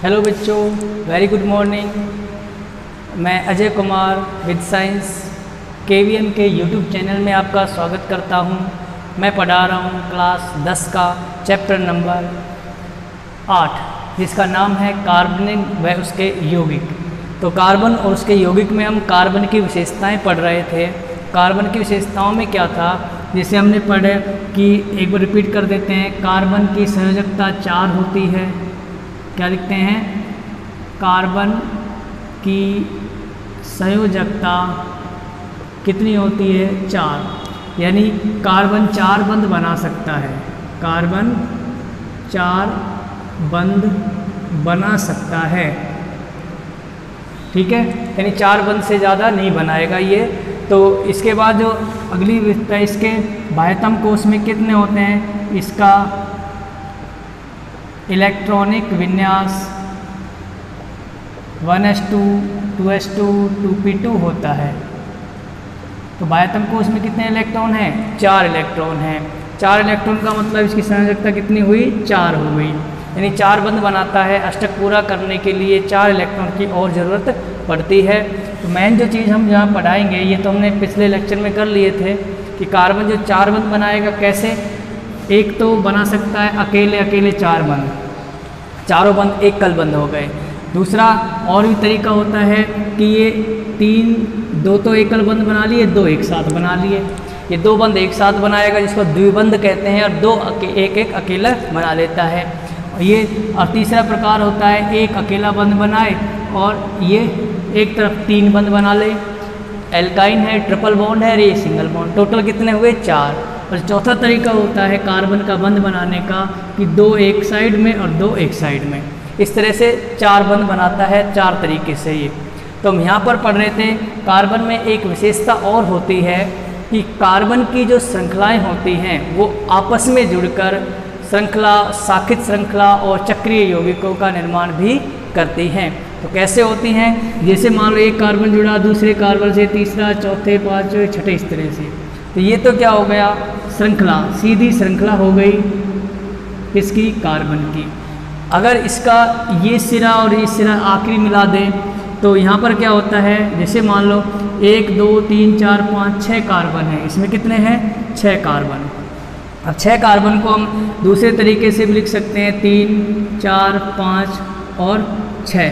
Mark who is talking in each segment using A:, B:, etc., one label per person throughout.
A: Hello बच्चों, very good morning. मैं Ajay Kumar with science KVM के यूट्यूब चैनल में आपका स्वागत करता हूं। मैं पढ़ा रहा हूं क्लास 10 का चैप्टर नंबर 8, जिसका नाम है कार्बन व उसके यौगिक। तो कार्बन और उसके यौगिक में हम कार्बन की विशेषताएं पढ़ रहे थे। कार्बन की विशेषताओं में क्या था, जैसे हमने पढ़े कि एक बार रिपीट कर देते हैं। कार्बन की संयोजकता 4 होती है। क्या लिखते हैं? कार्बन की संयोजकता कितनी होती है? 4। यानी कार्बन 4 बंध बना सकता है। कार्बन 4 बंध बना सकता है, ठीक है। यानी 4 बंध से ज़्यादा नहीं बनाएगा ये। तो इसके बाद जो अगली विशेषता, इसके बाह्यतम कोश में कितने होते हैं? इसका इलेक्ट्रॉनिक विन्यास 1s2 2s2 2p2 होता है। तो बाह्यतम कोश में कितने इलेक्ट्रॉन हैं? 4 इलेक्ट्रॉन हैं। 4 इलेक्ट्रॉन का मतलब इसकी संयोजकता कितनी हुई? 4 हो गई। यानी 4 बंध बनाता है। अष्टक पूरा करने के लिए 4 इलेक्ट्रॉन की और ज़रूरत पड़ती है। तो मेन जो चीज़ हम यहाँ पढ़ाएंगे, ये तो हमने पिछले लेक्चर में कर लिए थे कि कार्बन जो 4 बंध बनाएगा कैसे। एक तो बना सकता है अकेले 4 बंध, चारों बंध एक कल बंध हो गए। दूसरा और भी तरीका होता है कि ये 2 तो एकल बंध बना लिए, 2 एक साथ बना लिए। ये 2 बंध एक साथ बनाएगा, जिसको द्विबंध कहते हैं, और 2 एक अकेला बना लेता है। और तीसरा प्रकार होता है एक अकेला बंध बनाए और ये एक तरफ 3 बंध बना ले। एल्काइन है, ट्रिपल बॉन्ड है, ये सिंगल बॉन्ड। टोटल कितने हुए? 4। और चौथा तरीका होता है कार्बन का बंध बनाने का कि 2 एक साइड में और 2 एक साइड में। इस तरह से 4 बंध बनाता है, 4 तरीके से ये। तो हम यहाँ पर पढ़ रहे थे, कार्बन में एक विशेषता और होती है कि कार्बन की जो श्रृंखलाएं होती हैं वो आपस में जुड़कर श्रृंखला, शाखित श्रृंखला और चक्रीय यौगिकों का निर्माण भी करती हैं। तो कैसे होती हैं? जैसे मान लो एक कार्बन जुड़ा दूसरे कार्बन से, तीसरा, चौथे, पाँचवें, छठे, इस तरह से। तो ये तो क्या हो गया? श्रृंखला, सीधी श्रृंखला हो गई इसकी कार्बन की। अगर इसका ये सिरा और ये सिरा आखिरी मिला दें तो यहाँ पर क्या होता है? जैसे मान लो 1 2 3 4 5 6 कार्बन है। इसमें कितने हैं? 6 कार्बन। अब 6 कार्बन को हम दूसरे तरीके से भी लिख सकते हैं, 3 4 5 और 6।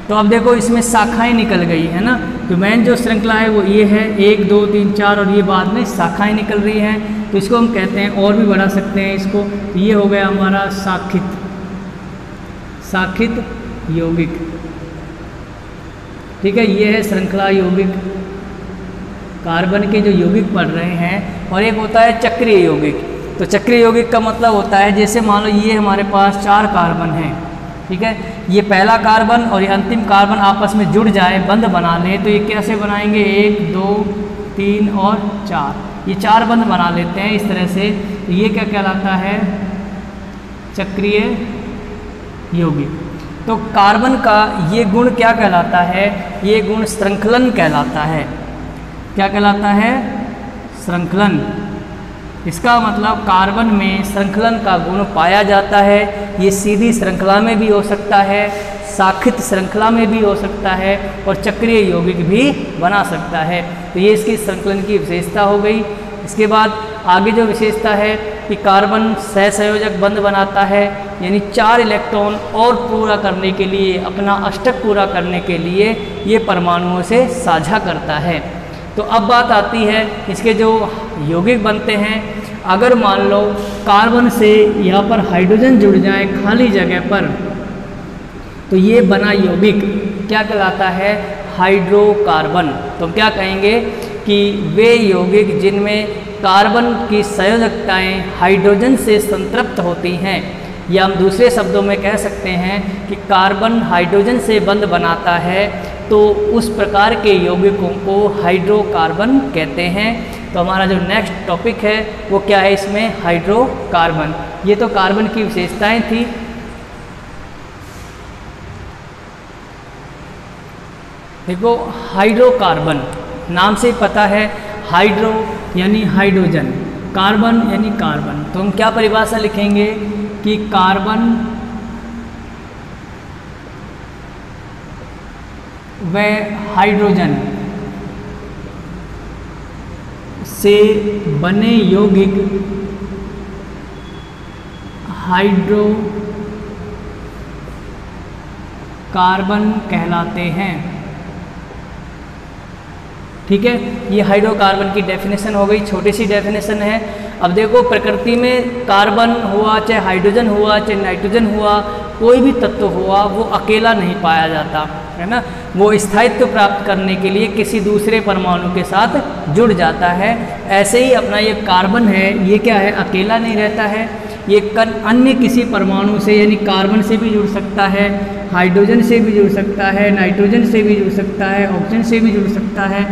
A: तो अब देखो इसमें शाखाएं निकल गई है ना। तो मेन जो श्रृंखला है वो ये है, 1 2 3 4, और ये बाद में शाखाएं निकल रही हैं। तो इसको हम कहते हैं, और भी बढ़ा सकते हैं इसको। ये हो गया हमारा शाखित यौगिक, ठीक है। ये है श्रृंखला यौगिक, कार्बन के जो यौगिक पढ़ रहे हैं। और एक होता है चक्रीय यौगिक। तो चक्रीय यौगिक का मतलब होता है, जैसे मान लो ये हमारे पास 4 कार्बन हैं, ठीक है। ये पहला कार्बन और ये अंतिम कार्बन आपस में जुड़ जाए, बंध बना ले, तो ये कैसे बनाएंगे? 1 2 3 और 4। ये 4 बंध बना लेते हैं इस तरह से। तो ये क्या कहलाता है? चक्रीय यौगिक। तो कार्बन का ये गुण क्या कहलाता है? ये गुण श्रृंखलन कहलाता है। क्या कहलाता है? श्रृंखलन। इसका मतलब कार्बन में श्रृंखलन का गुण पाया जाता है। ये सीधी श्रृंखला में भी हो सकता है, शाखित श्रृंखला में भी हो सकता है, और चक्रीय यौगिक भी बना सकता है। तो ये इसकी श्रृंखलन की विशेषता हो गई। इसके बाद आगे जो विशेषता है कि कार्बन सहसंयोजक बंध बनाता है, यानी 4 इलेक्ट्रॉन और पूरा करने के लिए, अपना अष्टक पूरा करने के लिए ये परमाणुओं से साझा करता है। तो अब बात आती है इसके जो यौगिक बनते हैं। अगर मान लो कार्बन से यहाँ पर हाइड्रोजन जुड़ जाए खाली जगह पर, तो ये बना यौगिक क्या कहलाता है? हाइड्रोकार्बन। तो हम क्या कहेंगे कि वे यौगिक जिनमें कार्बन की संयोजकताएं हाइड्रोजन से संतृप्त होती हैं, या हम दूसरे शब्दों में कह सकते हैं कि कार्बन हाइड्रोजन से बंध बनाता है, तो उस प्रकार के यौगिकों को हाइड्रोकार्बन कहते हैं। तो हमारा जो नेक्स्ट टॉपिक है वो क्या है इसमें? हाइड्रोकार्बन। ये तो कार्बन की विशेषताएं थी। देखो हाइड्रोकार्बन नाम से ही पता है, हाइड्रो यानी हाइड्रोजन, कार्बन यानी कार्बन। तो हम क्या परिभाषा लिखेंगे कि कार्बन व हाइड्रोजन से बने यौगिक हाइड्रोकार्बन कहलाते हैं। ठीक है, ये हाइड्रोकार्बन की डेफिनेशन हो गई, छोटी सी डेफिनेशन है। अब देखो प्रकृति में कार्बन हुआ, चाहे हाइड्रोजन हुआ, चाहे नाइट्रोजन हुआ, कोई भी तत्व हुआ, वो अकेला नहीं पाया जाता है ना। वो स्थायित्व प्राप्त करने के लिए किसी दूसरे परमाणु के साथ जुड़ जाता है। ऐसे ही अपना ये कार्बन है, ये क्या है, अकेला नहीं रहता है, ये अन्य किसी परमाणु से यानी कार्बन से भी जुड़ सकता है, हाइड्रोजन से भी जुड़ सकता है, नाइट्रोजन से भी जुड़ सकता है, ऑक्सीजन से भी जुड़ सकता है।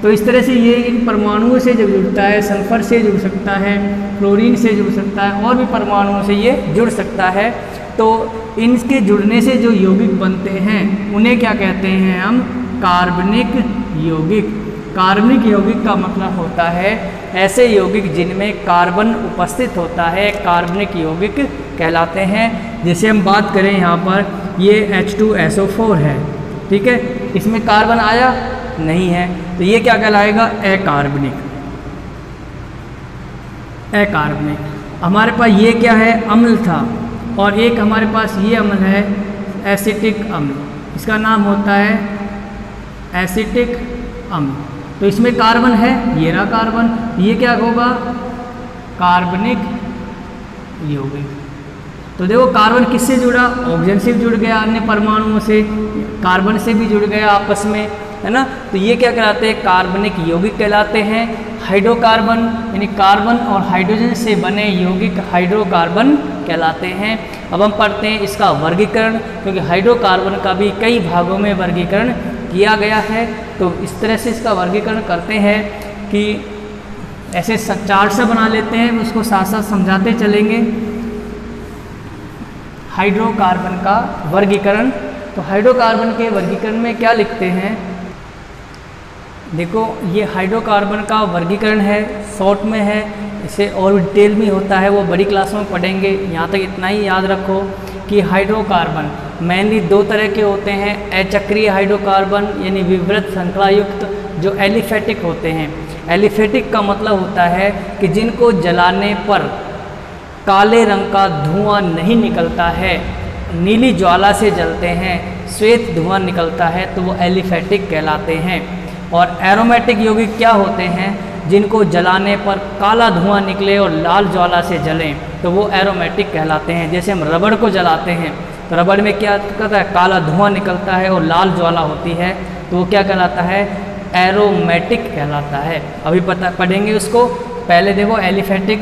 A: तो इस तरह से ये इन परमाणुओं से जब जुड़ता है, सल्फर से जुड़ सकता है, क्लोरीन से जुड़ सकता है, और भी परमाणुओं से ये जुड़ सकता है। तो इनके जुड़ने से जो यौगिक बनते हैं उन्हें क्या कहते हैं हम, कार्बनिक यौगिक। कार्बनिक यौगिक का मतलब होता है ऐसे यौगिक जिनमें कार्बन उपस्थित होता है, कार्बनिक यौगिक कहलाते हैं। जैसे हम बात करें यहाँ पर, ये H2SO4 है, ठीक है, इसमें कार्बन आया नहीं है, तो ये क्या कहलाएगा, अकार्बनिक। अकार्बनिक। हमारे पास ये क्या है, अम्ल था, और एक हमारे पास ये अम्ल है एसिटिक अम्ल, इसका नाम होता है एसिटिक अम्ल। तो इसमें कार्बन है, ये रहा कार्बन, ये क्या होगा, कार्बनिक यौगिक। तो देखो कार्बन किससे जुड़ा, ऑक्सीजन से जुड़ गया, अन्य परमाणुओं से, कार्बन से भी जुड़ गया आपस में, है ना। तो ये क्या कहलाते हैं, कार्बनिक यौगिक कहलाते हैं। हाइड्रोकार्बन यानी कार्बन और हाइड्रोजन से बने यौगिक हाइड्रोकार्बन कहलाते हैं। अब हम पढ़ते हैं इसका वर्गीकरण, क्योंकि हाइड्रोकार्बन का भी कई भागों में वर्गीकरण किया गया है। तो इस तरह से इसका वर्गीकरण करते हैं कि ऐसे चार्ट से बना लेते हैं, उसको साथ साथ समझाते चलेंगे। हाइड्रोकार्बन का वर्गीकरण, तो हाइड्रोकार्बन के वर्गीकरण में क्या लिखते हैं, देखो ये हाइड्रोकार्बन का वर्गीकरण है, शॉर्ट में है, इसे और डिटेल में होता है, वो बड़ी क्लासों में पढ़ेंगे। यहाँ तक इतना ही याद रखो कि हाइड्रोकार्बन मेनली दो तरह के होते हैं, अचक्रीय हाइड्रोकार्बन यानी विवृत श्रृंखला युक्त, जो एलिफेटिक होते हैं। एलिफेटिक का मतलब होता है कि जिनको जलाने पर काले रंग का धुआं नहीं निकलता है, नीली ज्वाला से जलते हैं, श्वेत धुआं निकलता है, तो वो एलिफेटिक कहलाते हैं। और एरोमेटिक यौगिक क्या होते हैं, जिनको जलाने पर काला धुआं निकले और लाल ज्वाला से जलें, तो वो एरोमेटिक कहलाते हैं। जैसे हम रबड़ को जलाते हैं तो रबड़ में क्या करता है, काला धुआं निकलता है और लाल ज्वाला होती है, तो वो क्या कहलाता है, एरोमेटिक कहलाता है। अभी पढ़ेंगे उसको। पहले देखो एलिफेटिक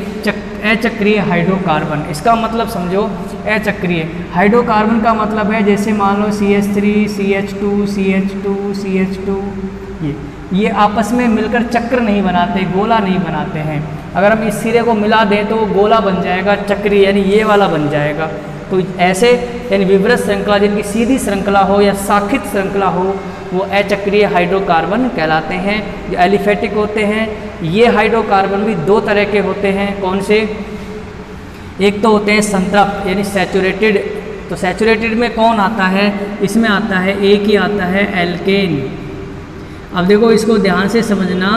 A: अचक्रीय हाइड्रोकार्बन, इसका मतलब समझो अचक्रीय। हाइड्रोकार्बन का मतलब है जैसे मान लो CH3 CH2 CH2 CH2, ये आपस में मिलकर चक्र नहीं बनाते, गोला नहीं बनाते हैं। अगर हम इस सिरे को मिला दें तो वो गोला बन जाएगा, चक्री यानी ये वाला बन जाएगा। तो ऐसे यानी विवृत श्रृंखला, जिनकी सीधी श्रृंखला हो या शाखित श्रृंखला हो, वो अचक्रीय हाइड्रोकार्बन कहलाते हैं, जो एलिफेटिक होते हैं। ये हाइड्रोकार्बन भी दो तरह के होते हैं, कौन से, एक तो होते हैं संतृप्त यानी सैचुरेटेड। तो सैचुरेटेड में कौन आता है, इसमें आता है, एक ही आता है एल्केन। अब देखो इसको ध्यान से समझना,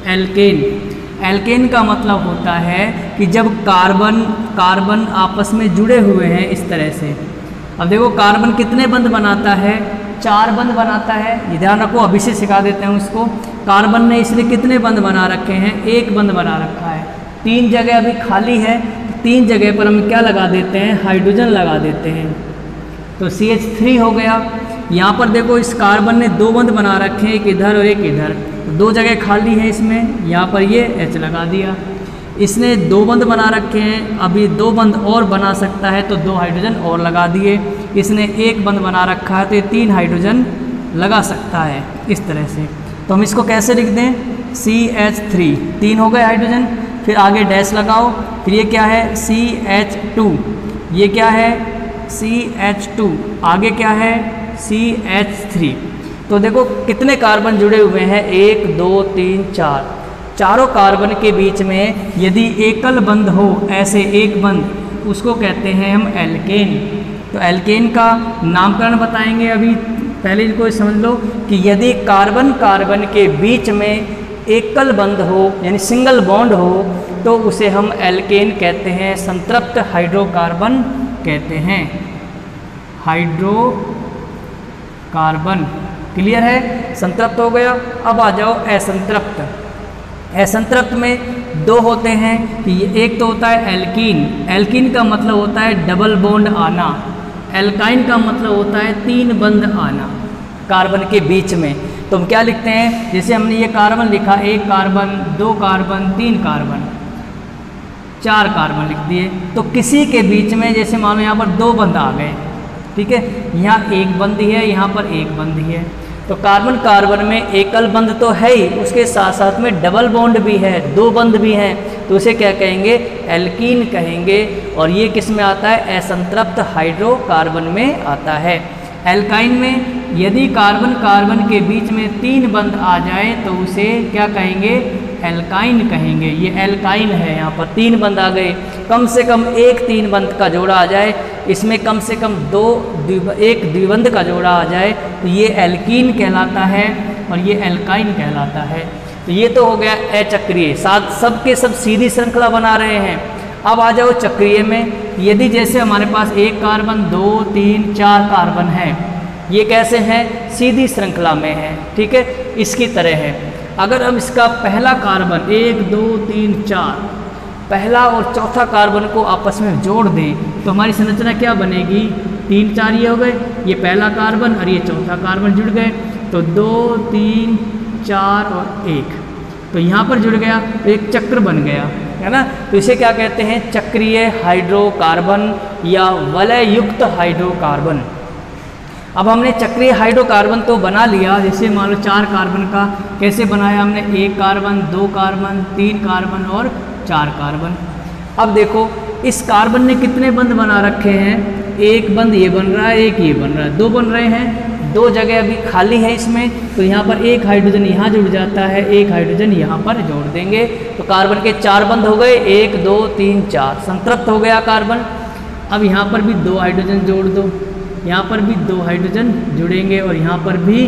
A: एल्केन। एल्केन का मतलब होता है कि जब कार्बन आपस में जुड़े हुए हैं इस तरह से। अब देखो कार्बन कितने बंध बनाता है, 4 बंध बनाता है, ये ध्यान रखो, अभी से सिखा देते हैं उसको। कार्बन ने इसलिए कितने बंध बना रखे हैं, 1 बंध बना रखा है। 3 जगह अभी खाली है, 3 जगह पर हम क्या लगा देते हैं, हाइड्रोजन लगा देते हैं, तो CH3 हो गया। यहाँ पर देखो इस कार्बन ने 2 बंध बना रखे हैं, एक इधर और एक इधर, तो 2 जगह खाली है इसमें, यहाँ पर ये H लगा दिया। इसने 2 बंध बना रखे हैं, अभी 2 बंध और बना सकता है, तो 2 हाइड्रोजन और लगा दिए। इसने 1 बंध बना रखा है, तो ये 3 हाइड्रोजन लगा सकता है इस तरह से। तो हम इसको कैसे लिख दें, CH3, 3 हो गए हाइड्रोजन, फिर आगे डैश लगाओ, फिर ये क्या है, CH2, ये क्या है, CH2, आगे क्या है, CH3। तो देखो कितने कार्बन जुड़े हुए हैं, 1 2 3 4, चारों कार्बन के बीच में यदि एकल बंध हो, ऐसे एक बंध, उसको कहते हैं हम एल्केन। तो एल्केन का नामकरण बताएंगे अभी पहले इनको समझ लो कि यदि कार्बन कार्बन के बीच में एकल बंध हो यानी सिंगल बॉन्ड हो तो उसे हम एल्केन कहते हैं, संतृप्त हाइड्रोकार्बन कहते हैं। हाइड्रोकार्बन क्लियर है, संतृप्त हो गया। अब आ जाओ असंतृप्त। असंतृप्त में दो होते हैं कि एक तो होता है एल्कीन। एल्कीन का मतलब होता है डबल बॉन्ड आना, एल्काइन का मतलब होता है तीन बंध आना कार्बन के बीच में। तो हम क्या लिखते हैं, जैसे हमने ये कार्बन लिखा, एक कार्बन, दो कार्बन, तीन कार्बन, चार कार्बन लिख दिए। तो किसी के बीच में जैसे मान लो यहाँ पर दो बंध आ गए, ठीक है, यहाँ एक बंध ही है, यहाँ पर एक बंध ही है। तो कार्बन कार्बन में एकल बंध तो है ही, उसके साथ साथ में डबल बॉन्ड भी है, दो बंध भी हैं, तो उसे क्या कहेंगे, एल्कीन कहेंगे। और ये किस में आता है, असंतृप्त हाइड्रोकार्बन में आता है। एल्काइन में यदि कार्बन कार्बन के बीच में तीन बंध आ जाए तो उसे क्या कहेंगे, एल्काइन कहेंगे। ये एल्काइन है, यहाँ पर तीन बंध आ गए, कम से कम एक तीन बंध का जोड़ा आ जाए, इसमें कम से कम एक द्विबंध का जोड़ा आ जाए तो ये एल्कीन कहलाता है और ये एल्काइन कहलाता है। तो ये तो हो गया अचक्रीय, साथ सब के सब सीधी श्रृंखला बना रहे हैं। अब आ जाओ चक्रीय में। यदि जैसे हमारे पास एक कार्बन, दो, तीन, चार कार्बन है, ये कैसे हैं, सीधी श्रृंखला में है, ठीक है, इसकी तरह है। अगर हम इसका पहला कार्बन, एक, दो, तीन, चार, पहला और चौथा कार्बन को आपस में जोड़ दें तो हमारी संरचना क्या बनेगी, तीन चार ये हो गए, ये पहला कार्बन और ये चौथा कार्बन जुड़ गए, तो दो, तीन, चार और एक, तो यहाँ पर जुड़ गया, तो एक चक्र बन गया, है ना। तो इसे क्या कहते हैं, चक्रीय हाइड्रोकार्बन या वलय युक्त हाइड्रोकार्बन। अब हमने चक्रीय हाइड्रोकार्बन तो बना लिया, जैसे मान लो चार कार्बन का कैसे बनाया हमने, एक कार्बन, दो कार्बन, तीन कार्बन और चार कार्बन। अब देखो इस कार्बन ने कितने बंध बना रखे हैं, एक बंध ये बन रहा है, एक ये बन रहा है, दो बन रहे हैं, दो जगह अभी खाली है इसमें, तो यहाँ पर एक हाइड्रोजन यहाँ जुड़ जाता है, एक हाइड्रोजन यहाँ पर जोड़ देंगे, तो कार्बन के चार बंध हो गए, एक, दो, तीन, चार, संतृप्त हो गया कार्बन। अब यहाँ पर भी दो हाइड्रोजन जोड़ दो, यहाँ पर भी दो हाइड्रोजन जुड़ेंगे और यहाँ पर भी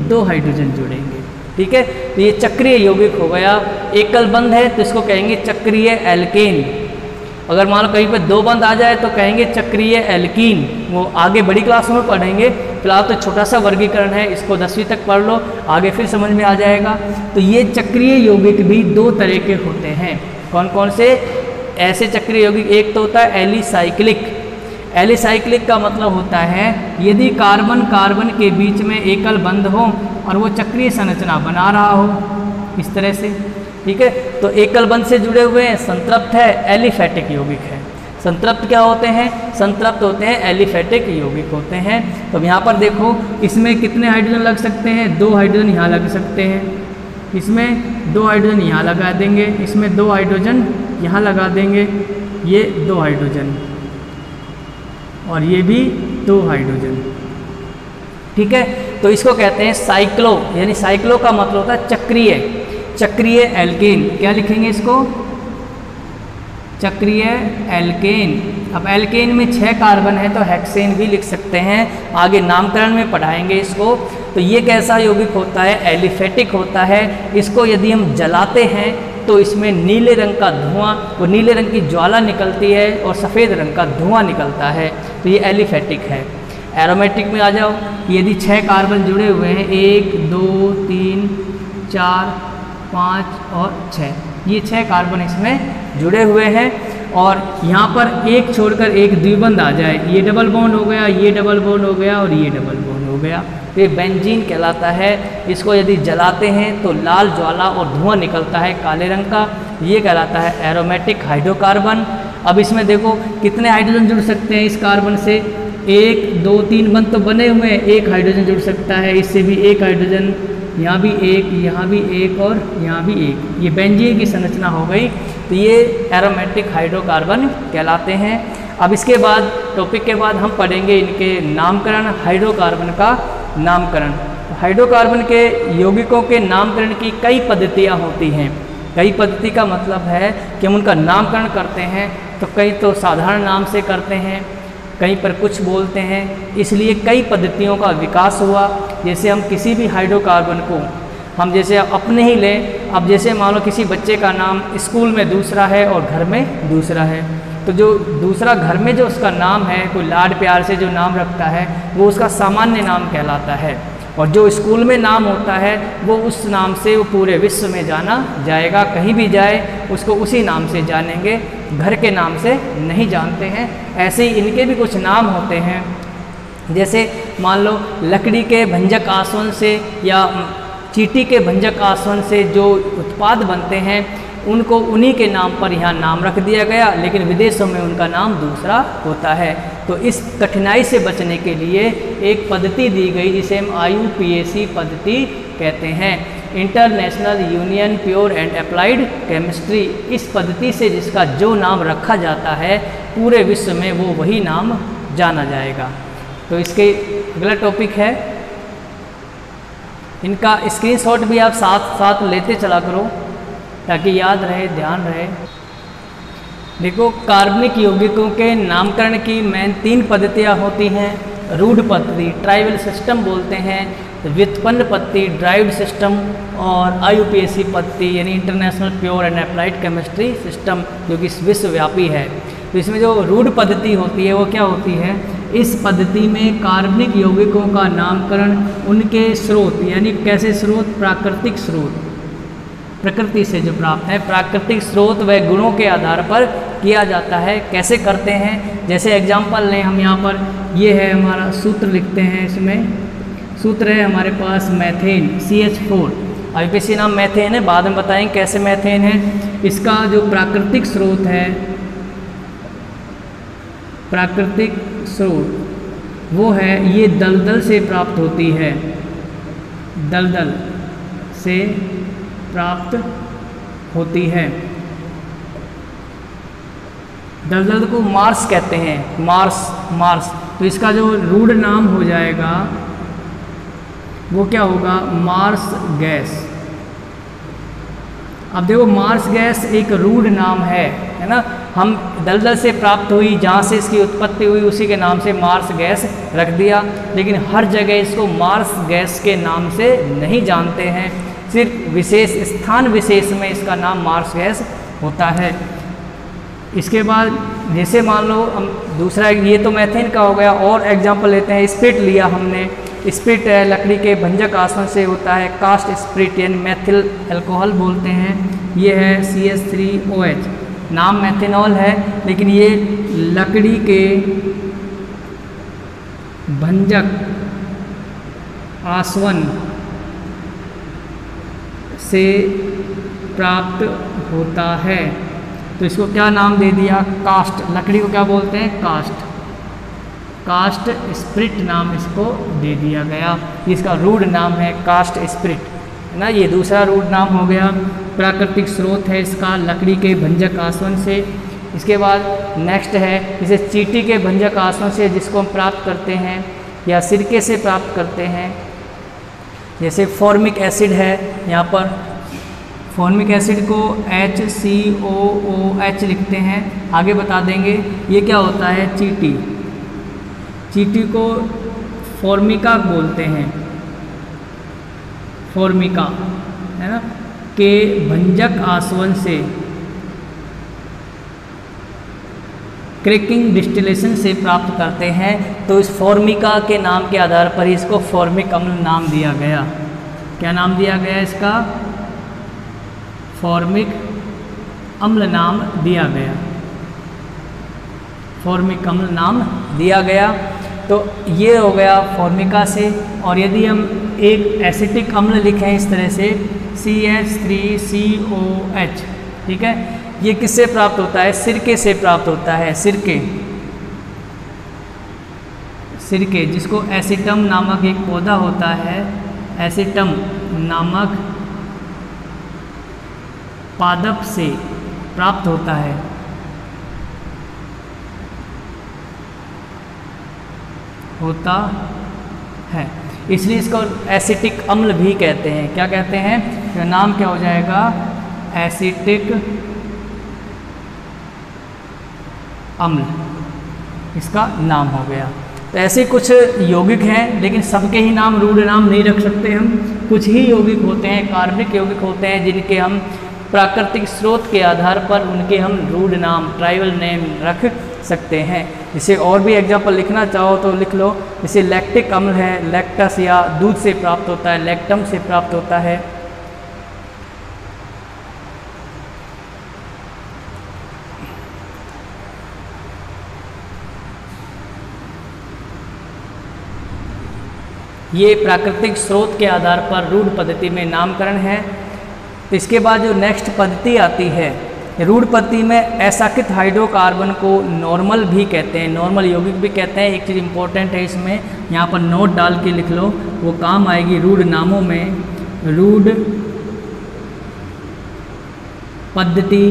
A: दो हाइड्रोजन जुड़ेंगे, ठीक है। तो ये चक्रीय यौगिक हो गया। एकल बंध है तो इसको कहेंगे चक्रीय एल्केन। अगर मान लो कहीं पर दो बंध आ जाए तो कहेंगे चक्रीय एल्कीन। वो आगे बड़ी क्लासों में पढ़ेंगे, फिलहाल तो छोटा सा वर्गीकरण है, इसको 10वीं तक पढ़ लो, आगे फिर समझ में आ जाएगा। तो ये चक्रीय यौगिक भी दो तरह के होते हैं। कौन कौन से ऐसे चक्रीय यौगिक, एक तो होता है एलिसाइक्लिक। एलिसाइक्लिक का मतलब होता है यदि कार्बन कार्बन के बीच में एकल बंध हो और वो चक्रीय संरचना बना रहा हो इस तरह से, ठीक है, तो एकल बंध से जुड़े हुए हैं, संतृप्त है, एलिफैटिक यौगिक है। संतृप्त क्या होते हैं, संतृप्त होते हैं एलिफैटिक यौगिक होते हैं। तो यहाँ पर देखो इसमें कितने हाइड्रोजन लग सकते हैं, दो हाइड्रोजन यहाँ लग सकते हैं, इसमें दो हाइड्रोजन यहाँ लगा देंगे, इसमें दो हाइड्रोजन यहाँ लगा देंगे, ये दो हाइड्रोजन और ये भी दो हाइड्रोजन, ठीक है। तो इसको कहते हैं साइक्लो, यानी साइक्लो का मतलब होता है चक्रीय, चक्रीय एल्केन। क्या लिखेंगे इसको, चक्रीय एल्केन। अब एल्केन में 6 कार्बन है तो हेक्सेन भी लिख सकते हैं, आगे नामकरण में पढ़ाएंगे इसको। तो ये कैसा यौगिक होता है, एलिफैटिक होता है। इसको यदि हम जलाते हैं तो इसमें नीले रंग का धुआं, वो नीले रंग की ज्वाला निकलती है और सफ़ेद रंग का धुआं निकलता है, तो ये एलिफैटिक है। एरोमेटिक में आ जाओ, यदि 6 कार्बन जुड़े हुए हैं, 1, 2, 3, 4, 5 और 6, ये 6 कार्बन इसमें जुड़े हुए हैं और यहाँ पर एक छोड़कर एक द्विबंध आ जाए, ये डबल बॉन्ड हो गया, ये डबल बॉन्ड हो गया और ये डबल बॉन्ड हो गया, तो ये बेंजीन कहलाता है। इसको यदि जलाते हैं तो लाल ज्वाला और धुआं निकलता है काले रंग का, ये कहलाता है एरोमेटिक हाइड्रोकार्बन। अब इसमें देखो कितने हाइड्रोजन जुड़ सकते हैं इस कार्बन से, 1, 2, 3 बंध तो बने हुए हैं, एक हाइड्रोजन जुड़ सकता है, इससे भी एक हाइड्रोजन, यहाँ भी एक, यहाँ भी एक और यहाँ भी एक, ये बेंजीन की संरचना हो गई। तो ये एरोमेटिक हाइड्रोकार्बन कहलाते हैं। अब इसके बाद टॉपिक के बाद हम पढ़ेंगे इनके नामकरण, हाइड्रोकार्बन का नामकरण। हाइड्रोकार्बन के यौगिकों के नामकरण की कई पद्धतियाँ होती हैं। कई पद्धति का मतलब है कि हम उनका नामकरण करते हैं, तो कई तो साधारण नाम से करते हैं, कहीं पर कुछ बोलते हैं। इसलिए कई पद्धतियों का विकास हुआ। जैसे हम किसी भी हाइड्रोकार्बन को हम जैसे अपने ही लें, अब जैसे मान लो किसी बच्चे का नाम स्कूल में दूसरा है और घर में दूसरा है, तो जो दूसरा घर में जो उसका नाम है, कोई लाड प्यार से जो नाम रखता है वो उसका सामान्य नाम कहलाता है, और जो स्कूल में नाम होता है वो उस नाम से वो पूरे विश्व में जाना जाएगा। कहीं भी जाए उसको उसी नाम से जानेंगे, घर के नाम से नहीं जानते हैं। ऐसे ही इनके भी कुछ नाम होते हैं। जैसे मान लो लकड़ी के भंजक आसवन से या चींटी के भंजक आसवन से जो उत्पाद बनते हैं उनको उन्हीं के नाम पर यहाँ नाम रख दिया गया, लेकिन विदेशों में उनका नाम दूसरा होता है। तो इस कठिनाई से बचने के लिए एक पद्धति दी गई जिसे हम IUPAC पद्धति कहते हैं, international union pure and applied chemistry. इस पद्धति से जिसका जो नाम रखा जाता है पूरे विश्व में वो वही नाम जाना जाएगा। तो इसके अगला टॉपिक है, इनका स्क्रीनशॉट भी आप साथ साथ लेते चला करो ताकि याद रहे, ध्यान रहे। देखो, कार्बनिक यौगिकों के नामकरण की मेन 3 पद्धतियाँ होती हैं। रूढ़ पद्धति, ट्राइबल सिस्टम बोलते हैं, व्युत्पन्न पद्धति, ड्राइव्ड सिस्टम, और IUPAC पद्धति यानी international pure and applied chemistry system, जो कि विश्वव्यापी है। तो इसमें जो रूढ़ पद्धति होती है वो क्या होती है, इस पद्धति में कार्बनिक यौगिकों का नामकरण उनके स्रोत यानी कैसे स्रोत, प्राकृतिक स्रोत, प्रकृति से जो प्राप्त है प्राकृतिक स्रोत व गुणों के आधार पर किया जाता है। कैसे करते हैं, जैसे एग्जांपल लें हम यहाँ पर, ये है हमारा सूत्र लिखते हैं। इसमें सूत्र है हमारे पास मैथेन CH4। IUPAC नाम मैथेन है, बाद में बताएंगे कैसे मैथेन है। इसका जो प्राकृतिक स्रोत है, प्राकृतिक स्रोत वो है, ये दलदल से प्राप्त होती है, दलदल से प्राप्त होती है। दलदल को मार्स कहते हैं, मार्स। तो इसका जो रूढ़ नाम हो जाएगा वो क्या होगा, मार्स गैस। अब देखो, मार्स गैस एक रूढ़ नाम है ना। हम दलदल से प्राप्त हुई, जहाँ से इसकी उत्पत्ति हुई उसी के नाम से मार्स गैस रख दिया, लेकिन हर जगह इसको मार्स गैस के नाम से नहीं जानते हैं। सिर्फ विशेष स्थान विशेष में इसका नाम मार्स गैस होता है। इसके बाद जैसे मान लो हम दूसरा, ये तो मैथेन का हो गया, और एग्जांपल लेते हैं। स्पिरिट लिया हमने, स्पिरिट है लकड़ी के भंजक आसवन से होता है, कास्ट स्पिरिट यानी मैथिल अल्कोहल बोलते हैं। ये है CH3OH, नाम मैथेनॉल है, लेकिन ये लकड़ी के भंजक आसवन से प्राप्त होता है। तो इसको क्या नाम दे दिया, कास्ट। लकड़ी को क्या बोलते हैं, कास्ट स्पिरिट नाम इसको दे दिया गया। इसका रूढ़ नाम है कास्ट स्पिरिट, है ना। ये दूसरा रूढ़ नाम हो गया। प्राकृतिक स्रोत है इसका लकड़ी के भंजक आसवन से। इसके बाद नेक्स्ट है, जैसे चींटी के भंजक आसवन से जिसको हम प्राप्त करते हैं, या सिरके से प्राप्त करते हैं। जैसे फॉर्मिक एसिड है, यहाँ पर फॉर्मिक एसिड को HCOOH लिखते हैं, आगे बता देंगे। ये क्या होता है, चींटी को फॉर्मिका बोलते हैं, फॉर्मिका, है ना, के भंजक आसवन से क्रैकिंग डिस्टिलेशन से प्राप्त करते हैं। तो इस फॉर्मिका के नाम के आधार पर इसको फॉर्मिक अम्ल नाम दिया गया। क्या नाम दिया गया इसका, फॉर्मिक अम्ल नाम दिया गया, फॉर्मिक अम्ल नाम दिया गया। तो ये हो गया फॉर्मिका से। और यदि हम एक एसिटिक अम्ल लिखें इस तरह से CH3COH, ठीक है, ये किससे प्राप्त होता है, सिरके से प्राप्त होता है, सिरके जिसको एसिटम नामक एक पौधा होता है, एसिटम नामक पादप से प्राप्त होता है, इसलिए इसको एसिटिक अम्ल भी कहते हैं। क्या कहते हैं, तो नाम क्या हो जाएगा, एसिटिक अम्ल। इसका नाम हो गया। तो ऐसे कुछ यौगिक हैं, लेकिन सबके ही नाम रूढ़ नाम नहीं रख सकते हम। कुछ ही यौगिक होते हैं, कार्बनिक यौगिक होते हैं, जिनके हम प्राकृतिक स्रोत के आधार पर उनके हम रूढ़ नाम, ट्राइबल नेम रख सकते हैं। इसे और भी एग्जाम्पल लिखना चाहो तो लिख लो। जैसे लैक्टिक अम्ल है, लैक्टस या दूध से प्राप्त होता है, लैक्टम से प्राप्त होता है। ये प्राकृतिक स्रोत के आधार पर रूढ़ पद्धति में नामकरण है। तो इसके बाद जो नेक्स्ट पद्धति आती है, रूढ़ पद्धति में असाकित हाइड्रोकार्बन को नॉर्मल भी कहते हैं, नॉर्मल यौगिक भी कहते हैं। एक चीज़ इंपॉर्टेंट है इसमें, यहाँ पर नोट डाल के लिख लो, वो काम आएगी रूढ़ नामों में। रूढ़ पद्धति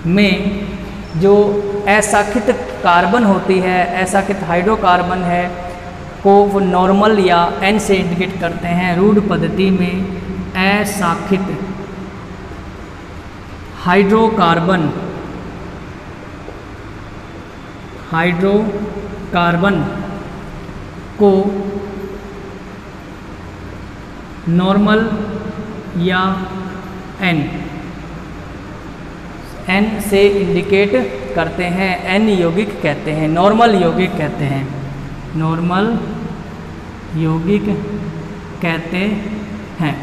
A: में जो असाकित कार्बन होती है, असाकित हाइड्रोकार्बन है, को वो नॉर्मल या एन से इंडिकेट करते हैं। रूढ़ पद्धति में असाकित हाइड्रोकार्बन को नॉर्मल या एन से इंडिकेट करते हैं, एन यौगिक कहते हैं, नॉर्मल यौगिक कहते हैं, नॉर्मल यौगिक कहते हैं।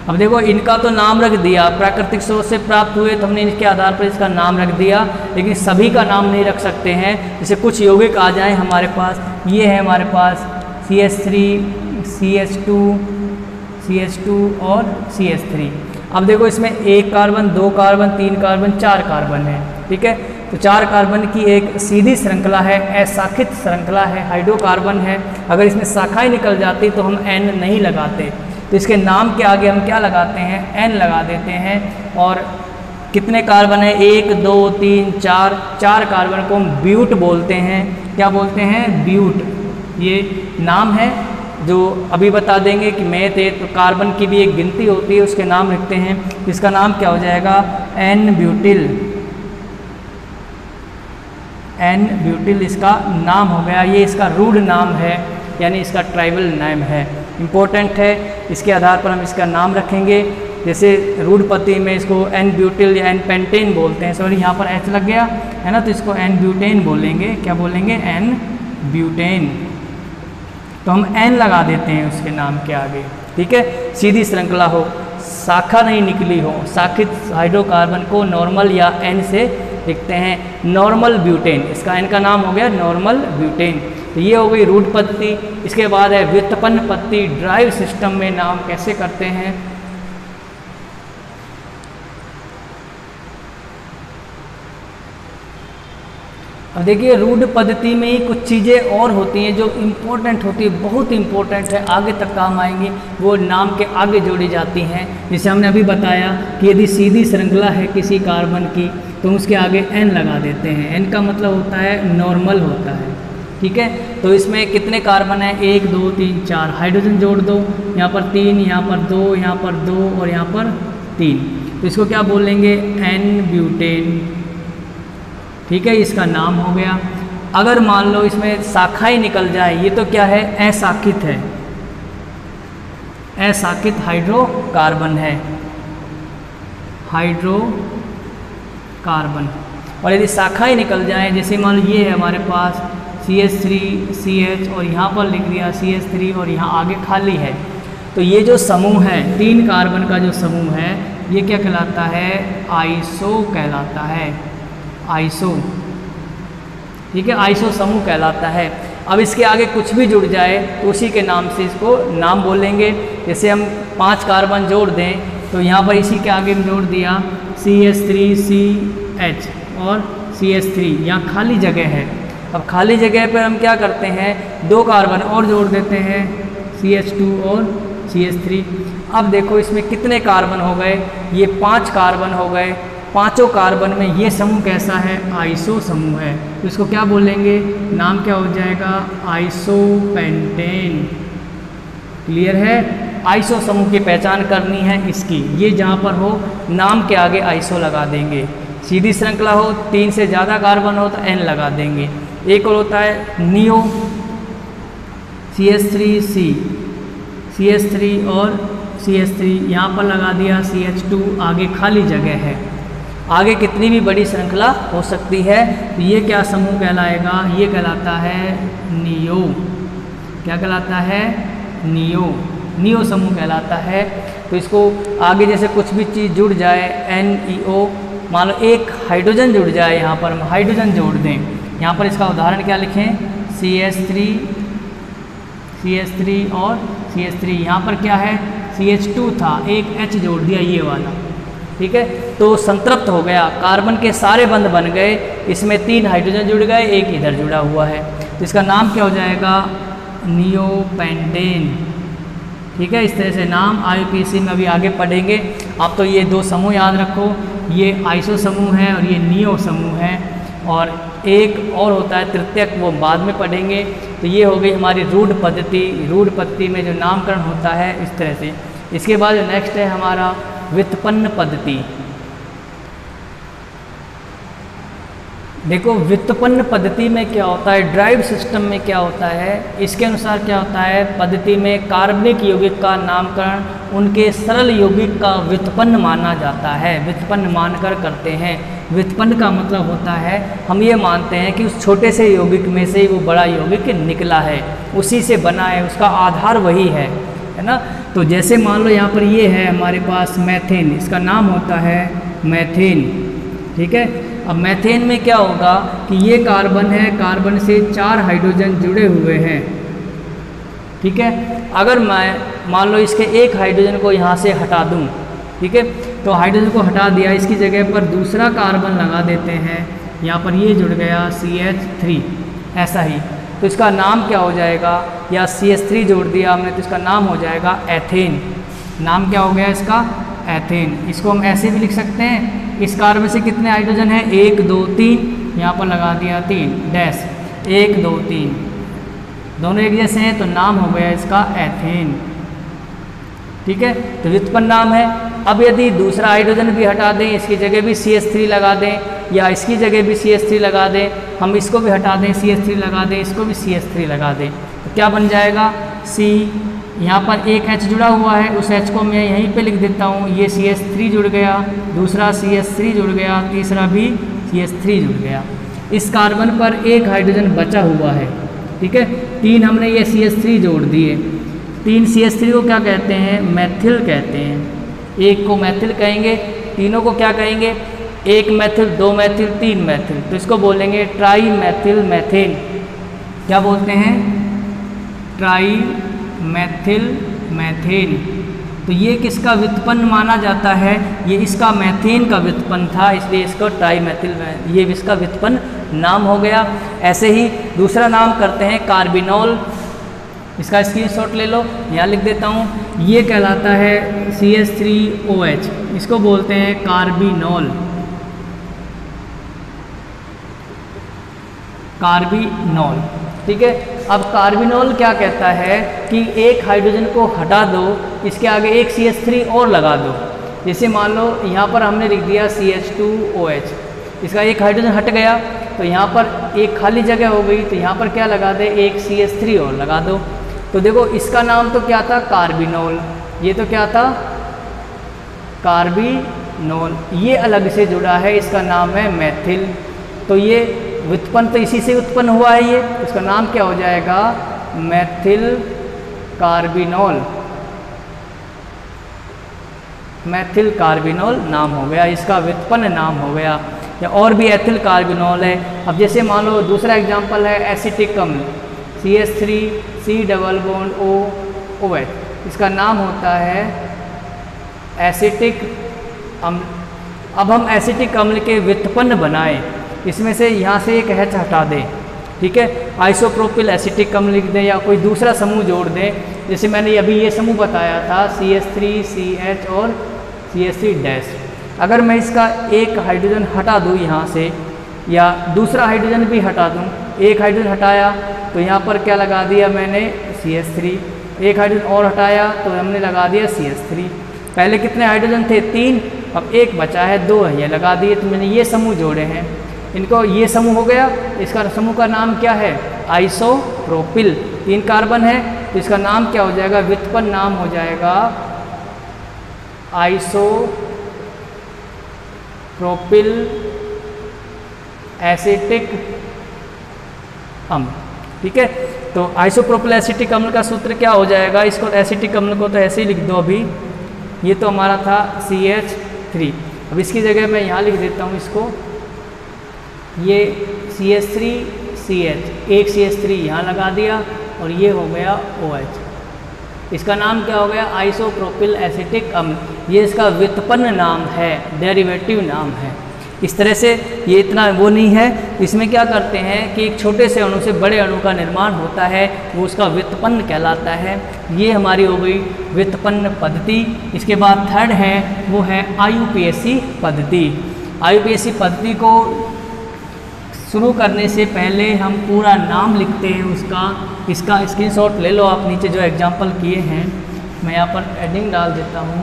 A: अब देखो, इनका तो नाम रख दिया, प्राकृतिक स्रोत से प्राप्त हुए तो हमने इनके आधार पर इसका नाम रख दिया, लेकिन सभी का नाम नहीं रख सकते हैं। जैसे कुछ यौगिक आ जाएं हमारे पास, ये है हमारे पास CH3, CH2 और CH3। अब देखो, इसमें 1 कार्बन, 2 कार्बन, 3 कार्बन, 4 कार्बन है, ठीक है। तो 4 कार्बन की एक सीधी श्रृंखला है, अशाखित श्रृंखला है, हाइड्रोकार्बन है। अगर इसमें शाखाएं निकल जाती तो हम N नहीं लगाते, तो इसके नाम के आगे हम क्या लगाते हैं, N लगा देते हैं। और कितने कार्बन है, 1 2 3 4 कार्बन को हम ब्यूट बोलते हैं। क्या बोलते हैं, ब्यूट। ये नाम है जो अभी बता देंगे कि मैथ है, तो कार्बन की भी एक गिनती होती है, उसके नाम लिखते हैं। इसका नाम क्या हो जाएगा, N ब्यूटिल। N ब्यूटिल इसका नाम हो गया। ये इसका रूढ़ नाम है, यानी इसका ट्राइबल नेम है, इम्पोर्टेंट है। इसके आधार पर हम इसका नाम रखेंगे। जैसे रूढ़ पद्धति में इसको N ब्यूटिल या N पेंटेन बोलते हैं, सॉरी यहाँ पर H लग गया है ना, तो इसको N ब्यूटेन बोलेंगे। क्या बोलेंगे, N ब्यूटेन। तो हम N लगा देते हैं उसके नाम के आगे, ठीक है। सीधी श्रृंखला हो, शाखा नहीं निकली हो, शाखित हाइड्रोकार्बन को नॉर्मल या N से लिखते हैं, नॉर्मल ब्यूटेन। इसका N का नाम हो गया नॉर्मल ब्यूटेन। तो ये हो गई रूढ़ पद्धति। इसके बाद है व्युत्पन्न पद्धति, ड्राइव सिस्टम में नाम कैसे करते हैं। अब देखिए, रूढ़ पद्धति में ही कुछ चीज़ें और होती हैं जो इम्पोर्टेंट होती है, बहुत इम्पोर्टेंट है, आगे तक काम आएंगी, वो नाम के आगे जोड़ी जाती हैं। जैसे हमने अभी बताया कि यदि सीधी श्रृंखला है किसी कार्बन की तो उसके आगे N लगा देते हैं। N का मतलब होता है नॉर्मल होता है, ठीक है। तो इसमें कितने कार्बन है, 1 2 3 4, हाइड्रोजन जोड़ दो, यहाँ पर 3, यहाँ पर 2, यहाँ पर 2 और यहाँ पर 3, तो इसको क्या बोलेंगे, N ब्यूटेन, ठीक है। इसका नाम हो गया। अगर मान लो इसमें शाखाएं निकल जाए, ये तो क्या है, अशाखित है, अशाखित हाइड्रोकार्बन है, हाइड्रोकार्बन। और यदि शाखाएं निकल जाएं, जैसे मान लो ये है हमारे पास CH3 CH और यहाँ पर लिख दिया CH3 और यहाँ आगे खाली है, तो ये जो समूह है 3 कार्बन का जो समूह है, ये क्या कहलाता है, आइसो कहलाता है, आइसो, ठीक है, आइसो समूह कहलाता है। अब इसके आगे कुछ भी जुड़ जाए तो उसी के नाम से इसको नाम बोलेंगे। जैसे हम 5 कार्बन जोड़ दें तो यहाँ पर इसी के आगे जोड़ दिया CH3CH और CH3, यहाँ खाली जगह है। अब खाली जगह पर हम क्या करते हैं, 2 कार्बन और जोड़ देते हैं, CH2 और CH3। अब देखो इसमें कितने कार्बन हो गए, ये 5 कार्बन हो गए। पांचों कार्बन में ये समूह कैसा है, आइसो समूह है, तो इसको क्या बोलेंगे, नाम क्या हो जाएगा, आइसोपेंटेन। क्लियर है, आइसो समूह की पहचान करनी है इसकी, ये जहाँ पर हो नाम के आगे आइसो लगा देंगे। सीधी श्रृंखला हो, 3 से ज़्यादा कार्बन हो तो N लगा देंगे। एक और होता है नियो, CH3C, CH3 और CH3, यहाँ पर लगा दिया CH2, आगे खाली जगह है। आगे कितनी भी बड़ी श्रृंखला हो सकती है, तो ये क्या समूह कहलाएगा, ये कहलाता है नियो। क्या कहलाता है, नियो, नियो समूह कहलाता है। तो इसको आगे जैसे कुछ भी चीज़ जुड़ जाए, NEO, मान लो एक हाइड्रोजन जुड़ जाए, यहाँ पर हम हाइड्रोजन जोड़ दें, यहाँ पर इसका उदाहरण क्या लिखें, CH3, CH3 और CH3, यहाँ पर क्या है CH2 था, एक H जोड़ दिया ये वाला, ठीक है। तो संतृप्त हो गया, कार्बन के सारे बंध बन गए, इसमें 3 हाइड्रोजन जुड़ गए, एक इधर जुड़ा हुआ है, तो इसका नाम क्या हो जाएगा, नियोपेंटेन, ठीक है। इस तरह से नाम IUPAC में अभी आगे पढ़ेंगे। आप तो ये 2 समूह याद रखो, ये आइसो समूह है और ये नियो समूह है, और एक और होता है तृतीयक, वो बाद में पढ़ेंगे। तो ये हो गई हमारी रूढ़ पद्धति। रूढ़ पद्धति में जो नामकरण होता है इस तरह से। इसके बाद जो नेक्स्ट है हमारा व्युत्पन्न पद्धति। देखो व्युत्पन्न पद्धति में क्या होता है, ड्राइव सिस्टम में क्या होता है, इसके अनुसार क्या होता है, पद्धति में कार्बनिक यौगिक का नामकरण उनके सरल यौगिक का व्युत्पन्न माना जाता है, व्युत्पन्न मानकर करते हैं। व्युत्पन्न का मतलब होता है हम ये मानते हैं कि उस छोटे से यौगिक में से वो बड़ा यौगिक निकला है, उसी से बना है, उसका आधार वही है ना। तो जैसे मान लो यहाँ पर ये है हमारे पास मैथेन, इसका नाम होता है मैथेन, ठीक है। अब मैथेन में क्या होगा कि ये कार्बन है, कार्बन से 4 हाइड्रोजन जुड़े हुए हैं, ठीक है। अगर मैं मान लो इसके एक हाइड्रोजन को यहाँ से हटा दूँ, ठीक है, तो हाइड्रोजन को हटा दिया, इसकी जगह पर दूसरा कार्बन लगा देते हैं, यहाँ पर ये जुड़ गया CH3, ऐसा ही, तो इसका नाम क्या हो जाएगा, या CH3 जोड़ दिया हमने तो इसका नाम हो जाएगा एथेन। नाम क्या हो गया इसका, एथेन। इसको हम ऐसे भी लिख सकते हैं, इस कार्बन से कितने हाइड्रोजन है, 1 2 3, यहाँ पर लगा दिया 3 डैश, 1 2 3, दोनों एक जैसे हैं, तो नाम हो गया इसका एथेन, ठीक है। तो व्युत्पन्न नाम है। अब यदि दूसरा हाइड्रोजन भी हटा दें, इसकी जगह भी CH3 लगा दें, या इसकी जगह भी CH3 लगा दें, हम इसको भी हटा दें, CH3 लगा दें, इसको भी CH3 लगा दें, तो क्या बन जाएगा, C, यहाँ पर एक H जुड़ा हुआ है, उस H को मैं यहीं पे लिख देता हूँ, ये CH3 जुड़ गया, दूसरा CH3 जुड़ गया, तीसरा भी CH3 जुड़ गया। इस कार्बन पर एक हाइड्रोजन बचा हुआ है, ठीक है, 3 हमने ये CH3 जोड़ दिए, 3 CH3 को क्या कहते हैं, मैथिल कहते हैं। एक को मैथिल कहेंगे, तीनों को क्या कहेंगे, 1 मैथिल, 2 मैथिल, 3 मैथिल, तो इसको बोलेंगे ट्राई मैथिल मैथेन। क्या बोलते हैं, ट्राई मैथिल मैथेन। तो ये किसका व्युत्पन्न माना जाता है, ये इसका मैथेन का व्युत्पन्न था, इसलिए इसको ट्राई मैथिल, ये इसका व्युत्पन्न नाम हो गया। ऐसे ही दूसरा नाम करते हैं कार्बिनॉल, इसका स्क्रीनशॉट ले लो, यहाँ लिख देता हूँ, ये कहलाता है CH3OH, इसको बोलते हैं कार्बिनॉल, कार्बिनॉल, ठीक है। अब कार्बिनॉल क्या कहता है कि एक हाइड्रोजन को हटा दो, इसके आगे एक CH3 और लगा दो। जैसे मान लो यहाँ पर हमने लिख दिया CH2OH, इसका एक हाइड्रोजन हट गया, तो यहाँ पर एक खाली जगह हो गई, तो यहाँ पर क्या लगा दे, एक CH3 और लगा दो। तो देखो इसका नाम तो क्या था, कार्बिनॉल, ये तो क्या था, कार्बिनॉल, ये अलग से जुड़ा है, इसका नाम है मैथिल। तो ये व्युत्पन्न तो इसी से उत्पन्न हुआ है, ये इसका नाम क्या हो जाएगा, मैथिल कार्बिनॉल, मैथिल कार्बिनॉल नाम हो गया, इसका व्युत्पन्न नाम हो गया। या और भी एथिल कार्बिनॉल है। अब जैसे मान लो दूसरा एग्जांपल है एसिटिक अम्ल, CH3C डबल बॉन्ड OOH, इसका नाम होता है एसिटिक अम्ल। अब हम एसिटिक अम्ल के व्युत्पन्न बनाएं, इसमें से यहाँ से एक H हटा दें, ठीक है, आइसोप्रोपिल एसिटिक अम्ल लिख दें या कोई दूसरा समूह जोड़ दें। जैसे मैंने अभी ये समूह बताया था CH3CH और CH3 डैश। अगर मैं इसका एक हाइड्रोजन हटा दूँ यहाँ से, या दूसरा हाइड्रोजन भी हटा दूँ, एक हाइड्रोजन हटाया तो यहाँ पर क्या लगा दिया मैंने, CH3, एक हाइड्रोजन और हटाया तो हमने लगा दिया CH3। पहले कितने हाइड्रोजन थे, 3, अब एक बचा है, 2 है, ये लगा दिए, तो मैंने ये समूह जोड़े हैं। इनको ये समूह हो गया, इसका समूह का नाम क्या है? आइसोप्रोपिल। 3 कार्बन है तो इसका नाम क्या हो जाएगा? व्युत्पन्न नाम हो जाएगा आइसोप्रोपिल एसिटिक अम्ल। ठीक है, तो आइसोप्रोपिल एसिटिक अम्ल का सूत्र क्या हो जाएगा? इसको एसिटिक अम्ल को तो ऐसे ही लिख दो अभी, ये तो हमारा था CH3। अब इसकी जगह मैं यहाँ लिख देता हूँ इसको, ये CH3CH, एक CH3 यहाँ लगा दिया और ये हो गया OH। इसका नाम क्या हो गया? आइसोप्रोपिल एसिटिक अम्ल। ये इसका व्युत्पन्न नाम है, डेरिवेटिव नाम है। इस तरह से ये इतना वो नहीं है। इसमें क्या करते हैं कि एक छोटे से अणु से बड़े अणु का निर्माण होता है, वो उसका व्युत्पन्न कहलाता है। ये हमारी हो गई व्युत्पन्न पद्धति। इसके बाद थर्ड है वो है IUPAC पद्धति। IUPAC पद्धति को शुरू करने से पहले हम पूरा नाम लिखते हैं उसका। इसका स्क्रीनशॉट ले लो आप, नीचे जो एग्जाम्पल किए हैं मैं यहाँ पर एडिंग डाल देता हूँ।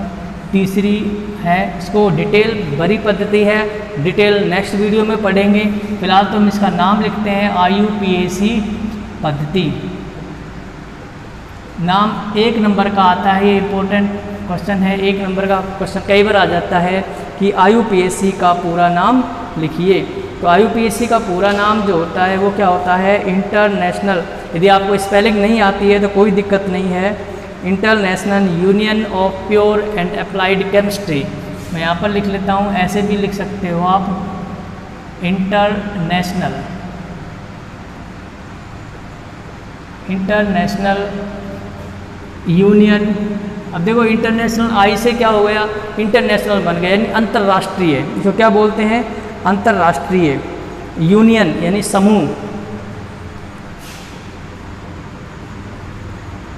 A: तीसरी है, इसको डिटेल बड़ी पद्धति है, डिटेल नेक्स्ट वीडियो में पढ़ेंगे। फिलहाल तो हम इसका नाम लिखते हैं IUPAC पद्धति। नाम 1 नंबर का आता है, ये इम्पोर्टेंट क्वेश्चन है। 1 नंबर का क्वेश्चन कई बार आ जाता है कि IUPAC का पूरा नाम लिखिए। तो IUPAC का पूरा नाम जो होता है वो क्या होता है? इंटरनेशनल, यदि आपको स्पेलिंग नहीं आती है तो कोई दिक्कत नहीं है, international union of pure and applied chemistry. मैं यहाँ पर लिख लेता हूँ, ऐसे भी लिख सकते हो आप, इंटरनेशनल यूनियन। अब देखो इंटरनेशनल आई से क्या हो गया? इंटरनेशनल बन गया, यानी अंतर्राष्ट्रीय। इसको क्या बोलते हैं? अंतर्राष्ट्रीय। यूनियन यानी समूह,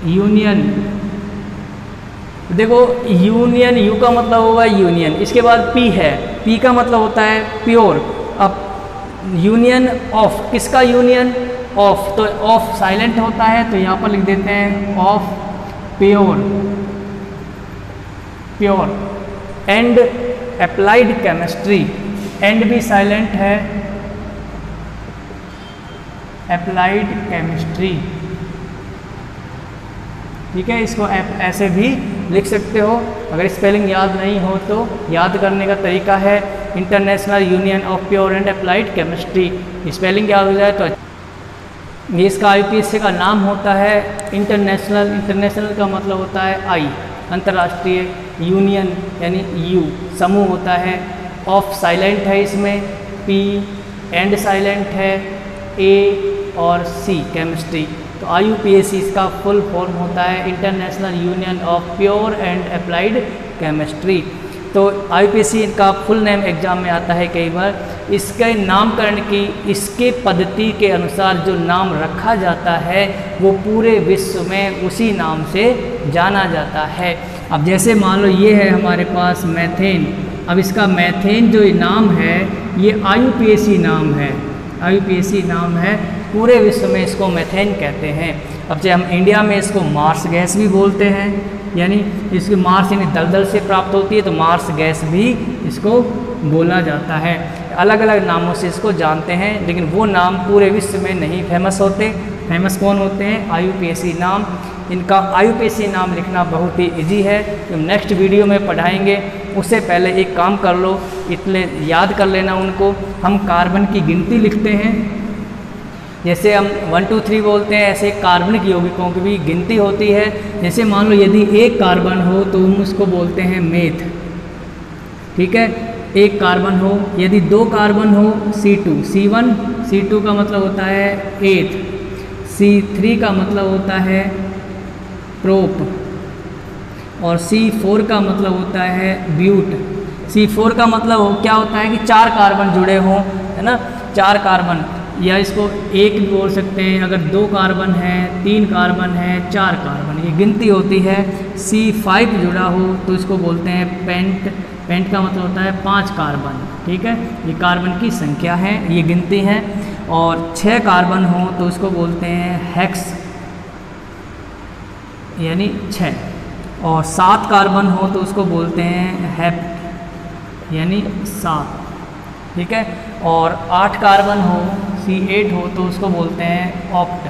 A: यूनियन। देखो यूनियन, यू का मतलब होगा यूनियन, इसके बाद पी है, पी का मतलब होता है प्योर। अब यूनियन ऑफ, किसका यूनियन? ऑफ, तो ऑफ साइलेंट होता है तो यहाँ पर लिख देते हैं of pure, pure and applied chemistry. And भी साइलेंट है, अप्लाइड केमिस्ट्री। ठीक है, इसको ऐसे भी लिख सकते हो। अगर स्पेलिंग याद नहीं हो तो याद करने का तरीका है international union of pure and applied chemistry. Spelling याद हो जाए तो ये इसका IUPAC का नाम होता है इंटरनेशनल। इंटरनेशनल का मतलब होता है आई, अंतर्राष्ट्रीय। यूनियन यानी यू, समूह होता है। ऑफ साइलेंट है इसमें, पी एंड साइलेंट है, ए और सी केमिस्ट्री। तो IUPAC इसका फुल फॉर्म होता है international union of pure and applied chemistry. तो IUPAC का फुल नेम एग्जाम में आता है कई बार। इसके नामकरण की, इसके पद्धति के अनुसार जो नाम रखा जाता है वो पूरे विश्व में उसी नाम से जाना जाता है। अब जैसे मान लो ये है हमारे पास मैथेन। अब इसका मैथेन जो नाम है ये IUPAC नाम है, IUPAC नाम है। पूरे विश्व में इसको मैथेन कहते हैं। अब जब हम इंडिया में इसको मार्स गैस भी बोलते हैं, यानी इसकी मार्स यानी दलदल से प्राप्त होती है तो मार्स गैस भी इसको बोला जाता है। अलग अलग नामों से इसको जानते हैं, लेकिन वो नाम पूरे विश्व में नहीं फेमस होते। फेमस कौन होते हैं? IUPAC नाम। इनका IUPAC नाम लिखना बहुत ही इजी है, जो नेक्स्ट वीडियो में पढ़ाएंगे। उससे पहले एक काम कर लो, इतने याद कर लेना उनको। हम कार्बन की गिनती लिखते हैं, जैसे हम 1 2 3 बोलते हैं, ऐसे कार्बनिक यौगिकों की भी गिनती होती है। जैसे मान लो यदि 1 कार्बन हो तो हम उसको बोलते हैं मेथ। ठीक है, 1 कार्बन हो। यदि 2 कार्बन हो C2, C1, C2 का मतलब होता है एथ, C3 का मतलब होता है प्रोप, और C4 का मतलब होता है ब्यूट। C4 का मतलब क्या होता है कि 4 कार्बन जुड़े हों, है ना, 4 कार्बन। या इसको 1 भी बोल सकते हैं अगर 2 कार्बन है, 3 कार्बन है, 4 कार्बन, ये गिनती होती है। C5 जुड़ा हो तो इसको बोलते हैं पेंट। पेंट का मतलब होता है 5 कार्बन। ठीक है, ये कार्बन की संख्या है, ये गिनती है। और 6 कार्बन हो तो उसको बोलते हैं हेक्स, यानी 6। और 7 कार्बन हो तो उसको बोलते हैं हेप्ट, यानी 7। ठीक है। और 8 कार्बन हो, C8 हो तो उसको बोलते हैं ऑक्ट,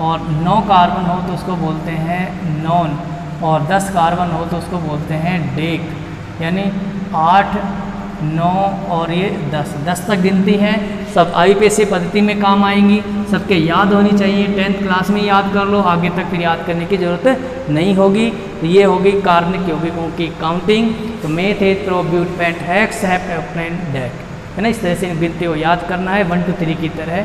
A: और 9 कार्बन हो तो उसको बोलते हैं नॉन, और 10 कार्बन हो तो उसको बोलते हैं डेक। यानी 8, 9 और ये 10 तक गिनती है, सब IUPAC पद्धति में काम आएंगी, सबके याद होनी चाहिए। 10th क्लास में याद कर लो, आगे तक फिर याद करने की ज़रूरत नहीं होगी। तो ये होगी कार्बनिक यौगिकों की काउंटिंग। तो मेथ है प्रोब्यूट पेंट हेक्स हेप्टेन डेक, है ना। इस तरह से गिनती को याद करना है 1 2 3 की तरह।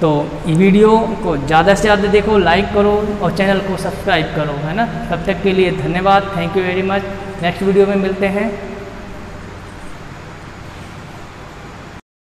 A: तो ये वीडियो को ज़्यादा से ज़्यादा देखो, लाइक करो और चैनल को सब्सक्राइब करो, है ना। तब तक के लिए धन्यवाद, thank you very much. Next video में मिलते हैं।